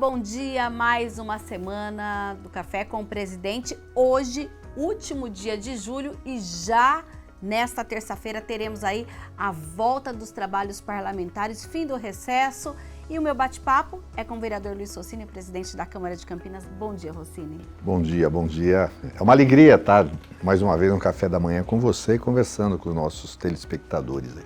bom dia! Mais uma semana do Café com o Presidente. Hoje, último dia de julho e já nesta terça-feira teremos aí a volta dos trabalhos parlamentares, fim do recesso. E o meu bate-papo é com o vereador Luiz Rossini, presidente da Câmara de Campinas. Bom dia, Rossini. Bom dia, bom dia. É uma alegria estar mais uma vez no Café da Manhã com você e conversando com os nossos telespectadores aí.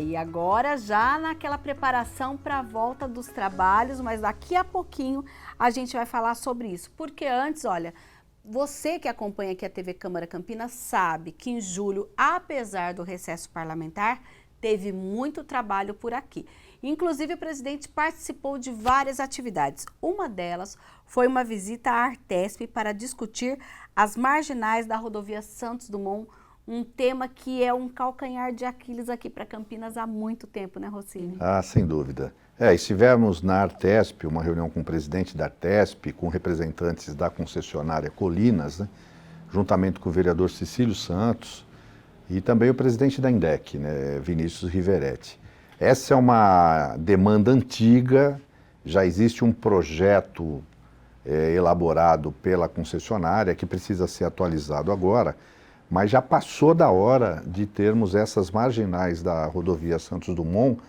E agora já naquela preparação para a volta dos trabalhos, mas daqui a pouquinho a gente vai falar sobre isso. Porque antes, olha, você que acompanha aqui a TV Câmara Campinas sabe que em julho, apesar do recesso parlamentar, teve muito trabalho por aqui. Inclusive, o presidente participou de várias atividades. Uma delas foi uma visita à Artesp para discutir as marginais da rodovia Santos Dumont, um tema que é um calcanhar de Aquiles aqui para Campinas há muito tempo, né, Rossini? Ah, sem dúvida. Estivemos na Artesp, uma reunião com o presidente da Artesp, com representantes da concessionária Colinas, né, juntamente com o vereador Cecílio Santos e também o presidente da INDEC, né, Vinícius Riveretti. Essa é uma demanda antiga, já existe um projeto elaborado pela concessionária que precisa ser atualizado agora, mas já passou da hora de termos essas marginais da rodovia Santos Dumont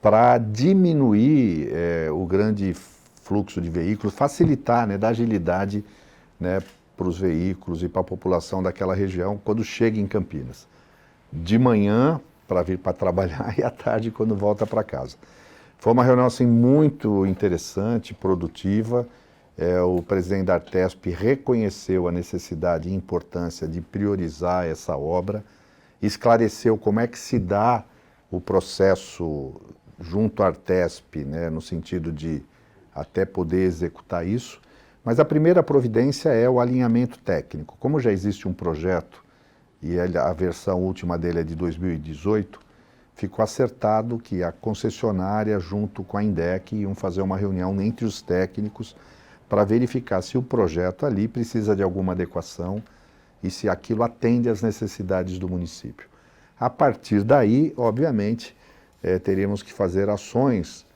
para diminuir o grande fluxo de veículos, facilitar, né, dar agilidade, né, para os veículos e para a população daquela região quando chega em Campinas. De manhã para vir para trabalhar e à tarde quando volta para casa. Foi uma reunião assim, muito interessante, produtiva. O presidente da Artesp reconheceu a necessidade e importância de priorizar essa obra, esclareceu como é que se dá o processo junto à Artesp, né, no sentido de até poder executar isso, mas a primeira providência é o alinhamento técnico. Como já existe um projeto, e a versão última dele é de 2018, ficou acertado que a concessionária junto com a INDEC iam fazer uma reunião entre os técnicos para verificar se o projeto ali precisa de alguma adequação e se aquilo atende às necessidades do município. A partir daí, obviamente, teríamos que fazer ações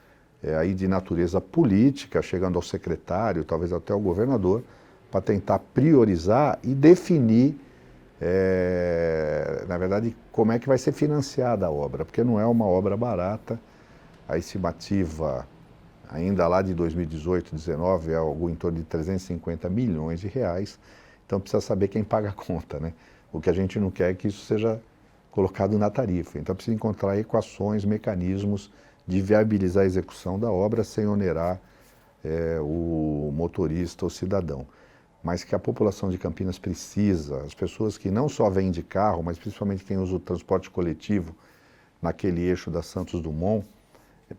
aí de natureza política, chegando ao secretário, talvez até ao governador, para tentar priorizar e definir, na verdade, como é que vai ser financiada a obra, porque não é uma obra barata. A estimativa ainda lá de 2018, 2019, é algo em torno de 350 milhões de reais, então precisa saber quem paga a conta, né? O que a gente não quer é que isso seja colocado na tarifa, então precisa encontrar equações, mecanismos de viabilizar a execução da obra sem onerar o motorista ou cidadão. Mas que a população de Campinas precisa, as pessoas que não só vêm de carro, mas principalmente quem usa o transporte coletivo naquele eixo da Santos Dumont,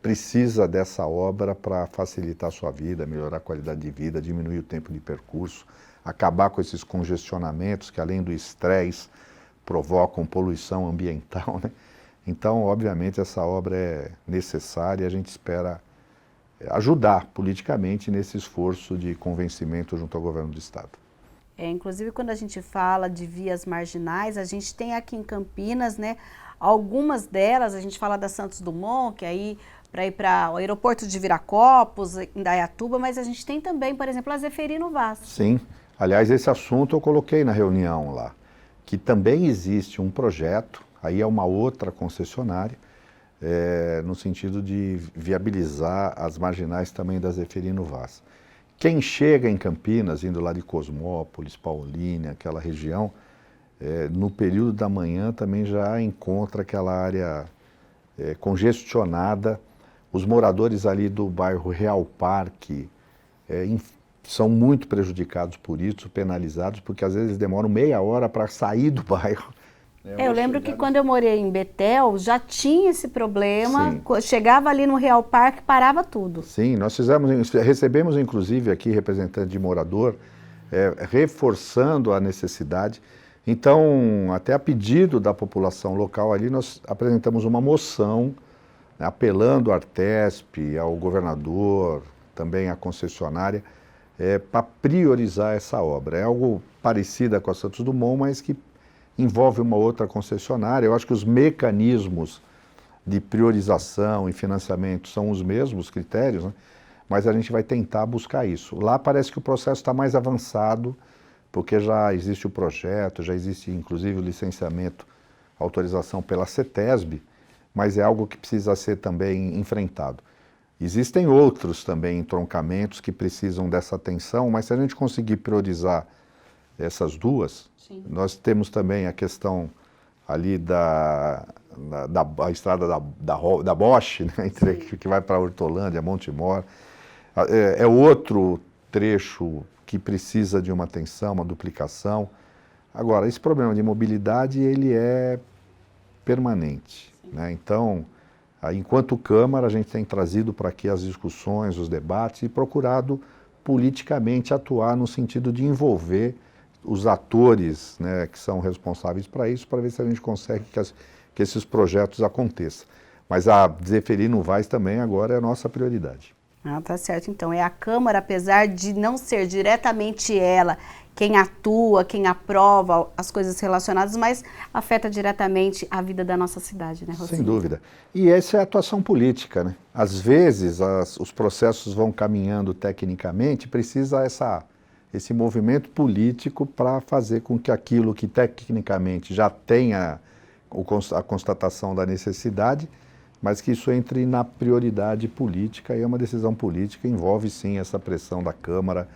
precisa dessa obra para facilitar a sua vida, melhorar a qualidade de vida, diminuir o tempo de percurso, acabar com esses congestionamentos que, além do estresse, provocam poluição ambiental, né? Então, obviamente, essa obra é necessária e a gente espera ajudar politicamente nesse esforço de convencimento junto ao governo do estado. Inclusive, quando a gente fala de vias marginais, a gente tem aqui em Campinas, né, algumas delas, a gente fala da Santos Dumont, que aí para ir para o aeroporto de Viracopos, Indaiatuba, mas a gente tem também, por exemplo, a Zeferino Vaz. Sim, aliás, esse assunto eu coloquei na reunião lá, que também existe um projeto, aí é uma outra concessionária, no sentido de viabilizar as marginais também da Zeferino Vaz. Quem chega em Campinas, indo lá de Cosmópolis, Paulínia, aquela região, no período da manhã também já encontra aquela área congestionada. Os moradores ali do bairro Real Parque são muito prejudicados por isso, penalizados, porque às vezes demoram meia hora para sair do bairro. Eu lembro que quando eu morei em Betel, já tinha esse problema. Sim. Chegava ali no Real Parque, parava tudo. Sim, nós recebemos inclusive aqui representante de morador, reforçando a necessidade. Então, até a pedido da população local ali, nós apresentamos uma moção, né, apelando à Artesp, ao governador, também à concessionária, para priorizar essa obra. É algo parecida com a Santos Dumont, mas que envolve uma outra concessionária. Eu acho que os mecanismos de priorização e financiamento são os mesmos critérios, né? mas a gente vai tentar buscar isso. Lá parece que o processo está mais avançado, porque já existe o projeto, já existe inclusive o licenciamento, autorização pela CETESB, mas é algo que precisa ser também enfrentado. Existem outros também entroncamentos que precisam dessa atenção, mas se a gente conseguir priorizar essas duas, sim, nós temos também a questão ali da estrada da Bosch, né, que vai para Hortolândia, Montemor. É outro trecho que precisa de uma atenção, uma duplicação. Agora, esse problema de mobilidade, ele é permanente, né? Então, enquanto Câmara, a gente tem trazido para aqui as discussões, os debates e procurado politicamente atuar no sentido de envolver os atores, né, que são responsáveis para isso, para ver se a gente consegue que esses projetos aconteçam. Mas a Zeferino Vaz também agora é a nossa prioridade. Ah, tá certo. Então, é a Câmara, apesar de não ser diretamente ela quem atua, quem aprova as coisas relacionadas, mas afeta diretamente a vida da nossa cidade, né, Rocinha? Sem dúvida. E essa é a atuação política, né? Às vezes, os processos vão caminhando tecnicamente, precisa esse movimento político para fazer com que aquilo que tecnicamente já tenha a constatação da necessidade, mas que isso entre na prioridade política, e é uma decisão política, envolve sim essa pressão da Câmara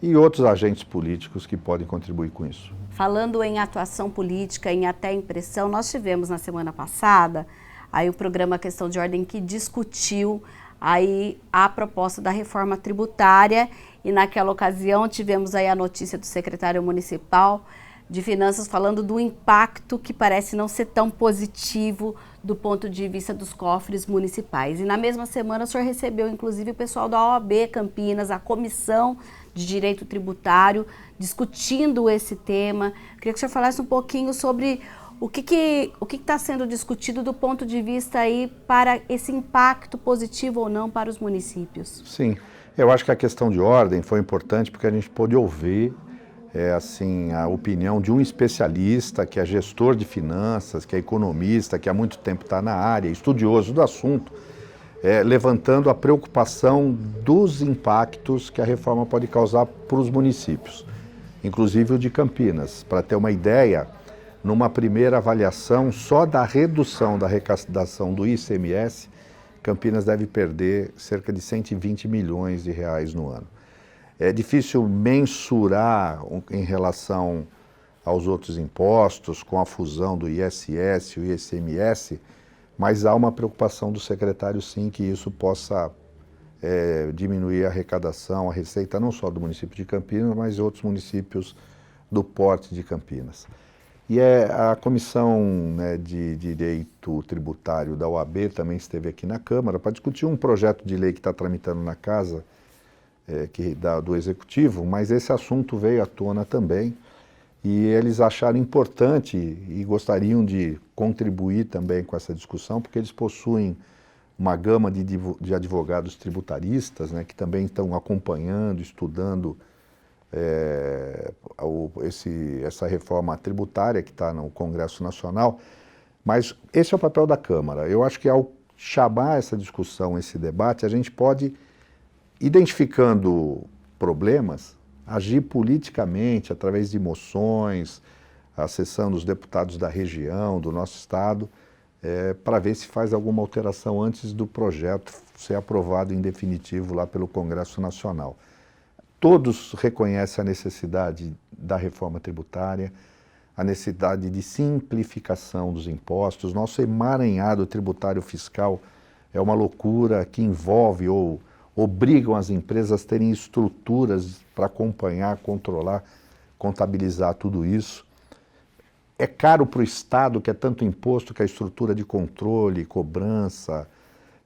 e outros agentes políticos que podem contribuir com isso. Falando em atuação política, em até impressão, nós tivemos na semana passada aí o programa Questão de Ordem que discutiu aí a proposta da reforma tributária, e naquela ocasião tivemos aí a notícia do secretário municipal de Finanças falando do impacto que parece não ser tão positivo do ponto de vista dos cofres municipais. E na mesma semana o senhor recebeu inclusive o pessoal da OAB Campinas, a Comissão de Direito Tributário, discutindo esse tema. Queria que o senhor falasse um pouquinho sobre o que está sendo discutido do ponto de vista aí para esse impacto positivo ou não para os municípios. Sim, eu acho que a questão de ordem foi importante porque a gente pôde ouvir a opinião de um especialista que é gestor de finanças, que é economista, que há muito tempo está na área, estudioso do assunto, levantando a preocupação dos impactos que a reforma pode causar para os municípios, inclusive o de Campinas. Para ter uma ideia, numa primeira avaliação, só da redução da arrecadação do ICMS, Campinas deve perder cerca de 120 milhões de reais no ano. É difícil mensurar em relação aos outros impostos, com a fusão do ISS e o ICMS, mas há uma preocupação do secretário, sim, que isso possa diminuir a arrecadação, a receita, não só do município de Campinas, mas de outros municípios do porte de Campinas. E a Comissão, né, de Direito Tributário da OAB também esteve aqui na Câmara para discutir um projeto de lei que está tramitando na Casa, do Executivo, mas esse assunto veio à tona também e eles acharam importante e gostariam de contribuir também com essa discussão, porque eles possuem uma gama de advogados tributaristas, né, que também estão acompanhando, estudando essa reforma tributária que está no Congresso Nacional, mas esse é o papel da Câmara. Eu acho que ao chamar essa discussão, esse debate, a gente pode, identificando problemas, agir politicamente através de moções, acessando os deputados da região, do nosso estado, para ver se faz alguma alteração antes do projeto ser aprovado em definitivo lá pelo Congresso Nacional. Todos reconhecem a necessidade da reforma tributária, a necessidade de simplificação dos impostos. Nosso emaranhado tributário fiscal é uma loucura que envolve ou obrigam as empresas a terem estruturas para acompanhar, controlar, contabilizar tudo isso. É caro para o Estado, que é tanto imposto, que a estrutura de controle, cobrança,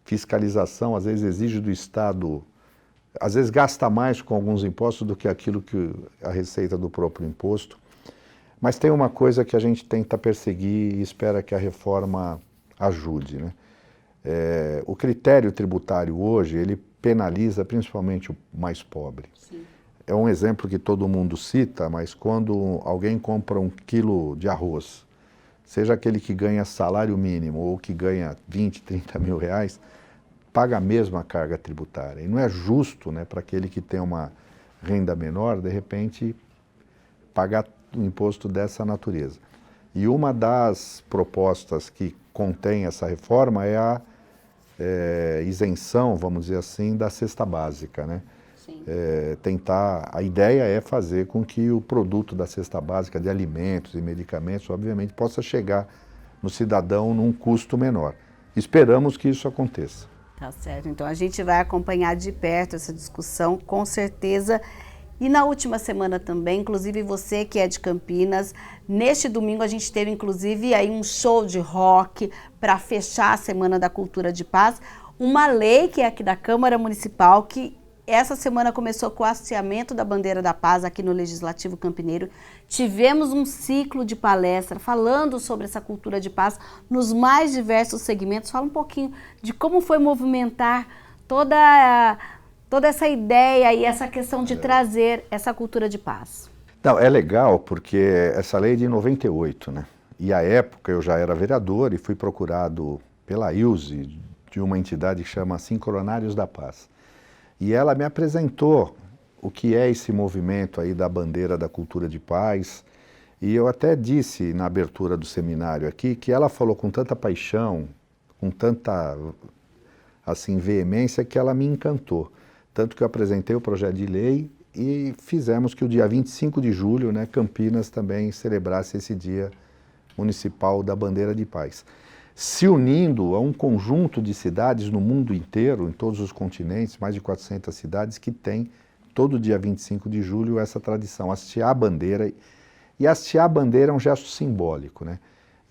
fiscalização, às vezes exige do Estado, às vezes gasta mais com alguns impostos do que aquilo que a receita do próprio imposto. Mas tem uma coisa que a gente tenta perseguir e espera que a reforma ajude, né? O critério tributário hoje, ele penaliza principalmente o mais pobre. Sim. É um exemplo que todo mundo cita, mas quando alguém compra 1 quilo de arroz, seja aquele que ganha salário mínimo ou que ganha 20, 30 mil reais, paga a mesma carga tributária. E não é justo, né, para aquele que tem uma renda menor, de repente, pagar um imposto dessa natureza. E uma das propostas que contém essa reforma é a isenção, vamos dizer assim, da cesta básica, né? A ideia é fazer com que o produto da cesta básica de alimentos e medicamentos, obviamente, possa chegar no cidadão num custo menor. Esperamos que isso aconteça. Tá certo, então a gente vai acompanhar de perto essa discussão, com certeza. E na última semana também, inclusive você que é de Campinas, neste domingo a gente teve inclusive aí um show de rock para fechar a Semana da Cultura de Paz. Uma lei que é aqui da Câmara Municipal, que essa semana começou com o hasteamento da bandeira da paz aqui no Legislativo Campineiro. Tivemos um ciclo de palestra falando sobre essa cultura de paz nos mais diversos segmentos. Fala um pouquinho de como foi movimentar toda essa ideia e essa questão de trazer essa cultura de paz. Não, é legal porque essa lei é de 98, né? E à época eu já era vereador e fui procurado pela ILSE, de uma entidade que chama Sincronários da Paz. E ela me apresentou o que é esse movimento aí da bandeira da cultura de paz. E eu até disse na abertura do seminário aqui que ela falou com tanta paixão, com tanta assim, veemência, que ela me encantou. Tanto que eu apresentei o projeto de lei e fizemos que o dia 25 de julho, né, Campinas também celebrasse esse dia municipal da bandeira de paz. Se unindo a um conjunto de cidades no mundo inteiro, em todos os continentes, mais de 400 cidades, que tem todo dia 25 de julho essa tradição, hastear a bandeira. E hastear a bandeira é um gesto simbólico, né?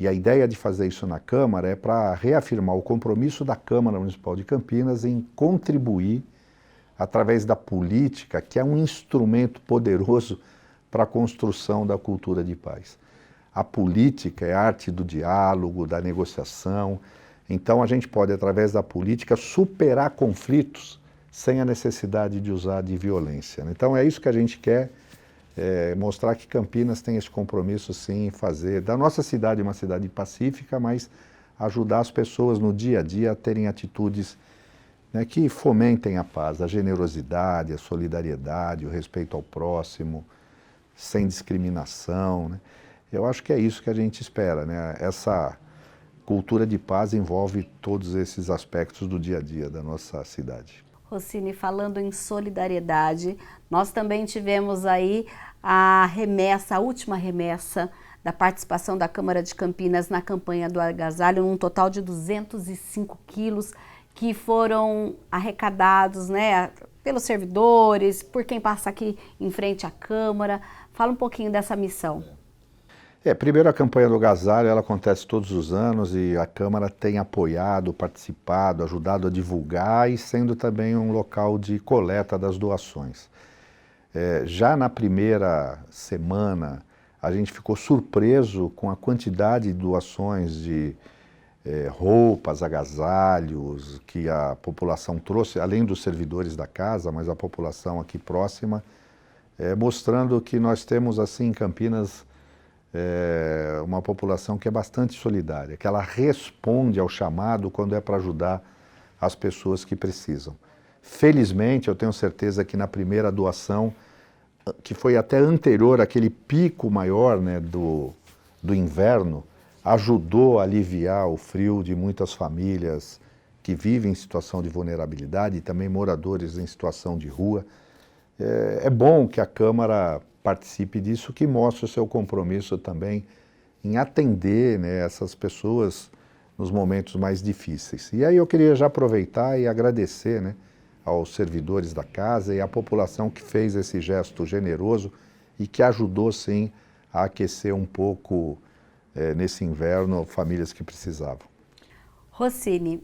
E a ideia de fazer isso na Câmara é para reafirmar o compromisso da Câmara Municipal de Campinas em contribuir através da política, que é um instrumento poderoso para a construção da cultura de paz. A política é a arte do diálogo, da negociação. Então a gente pode, através da política, superar conflitos sem a necessidade de usar de violência. Então é isso que a gente quer, mostrar que Campinas tem esse compromisso sim em fazer da nossa cidade uma cidade pacífica, mas ajudar as pessoas no dia a dia a terem atitudes, né, que fomentem a paz, a generosidade, a solidariedade, o respeito ao próximo, sem discriminação, né? Eu acho que é isso que a gente espera, né? Essa cultura de paz envolve todos esses aspectos do dia a dia da nossa cidade. Rossini, falando em solidariedade, nós também tivemos aí a última remessa da participação da Câmara de Campinas na campanha do agasalho, num total de 205 quilos que foram arrecadados, né, pelos servidores, por quem passa aqui em frente à Câmara. Fala um pouquinho dessa missão. Primeiro a campanha do agasalho, ela acontece todos os anos e a Câmara tem apoiado, participado, ajudado a divulgar e sendo também um local de coleta das doações. Já na primeira semana, a gente ficou surpreso com a quantidade de doações de roupas, agasalhos que a população trouxe, além dos servidores da casa, mas a população aqui próxima, mostrando que nós temos assim em Campinas uma população que é bastante solidária, que ela responde ao chamado quando é para ajudar as pessoas que precisam. Felizmente, eu tenho certeza que na primeira doação, que foi até anterior àquele pico maior, né, do inverno, ajudou a aliviar o frio de muitas famílias que vivem em situação de vulnerabilidade e também moradores em situação de rua. É bom que a Câmara participe disso, que mostra o seu compromisso também em atender, né, essas pessoas nos momentos mais difíceis. E aí eu queria já aproveitar e agradecer, né, aos servidores da casa e à população que fez esse gesto generoso e que ajudou, sim, a aquecer um pouco, nesse inverno, famílias que precisavam. Rossini,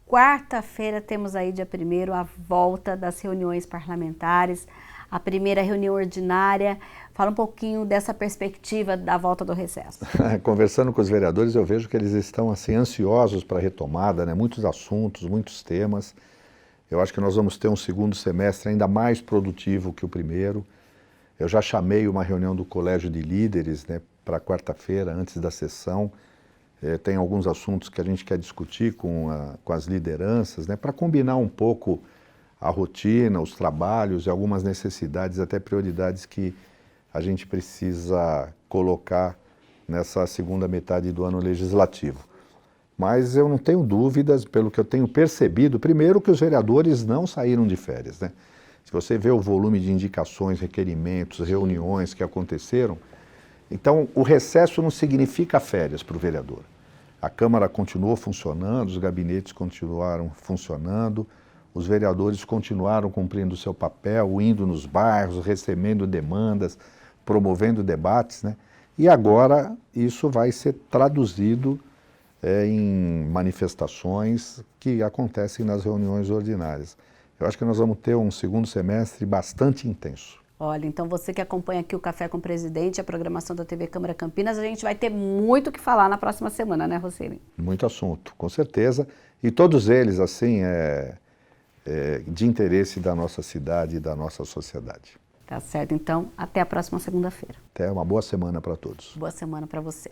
quarta-feira temos aí, dia 1º, a volta das reuniões parlamentares, a primeira reunião ordinária. Fala um pouquinho dessa perspectiva da volta do recesso. Conversando com os vereadores, eu vejo que eles estão assim, ansiosos para a retomada, né? Muitos assuntos, muitos temas. Eu acho que nós vamos ter um segundo semestre ainda mais produtivo que o primeiro. Eu já chamei uma reunião do Colégio de Líderes, né, para quarta-feira, antes da sessão, tem alguns assuntos que a gente quer discutir com as lideranças, né, para combinar um pouco a rotina, os trabalhos e algumas necessidades, até prioridades que a gente precisa colocar nessa segunda metade do ano legislativo. Mas eu não tenho dúvidas, pelo que eu tenho percebido, primeiro que os vereadores não saíram de férias, né? Se você vê o volume de indicações, requerimentos, reuniões que aconteceram, então o recesso não significa férias para o vereador. A Câmara continuou funcionando, os gabinetes continuaram funcionando, os vereadores continuaram cumprindo o seu papel, indo nos bairros, recebendo demandas, promovendo debates, né? E agora isso vai ser traduzido em manifestações que acontecem nas reuniões ordinárias. Eu acho que nós vamos ter um segundo semestre bastante intenso. Olha, então você que acompanha aqui o Café com o Presidente, a programação da TV Câmara Campinas, a gente vai ter muito o que falar na próxima semana, né, Roseli? Muito assunto, com certeza. E todos eles, assim, de interesse da nossa cidade e da nossa sociedade. Tá certo, então, até a próxima segunda-feira. Até uma boa semana para todos. Boa semana para você.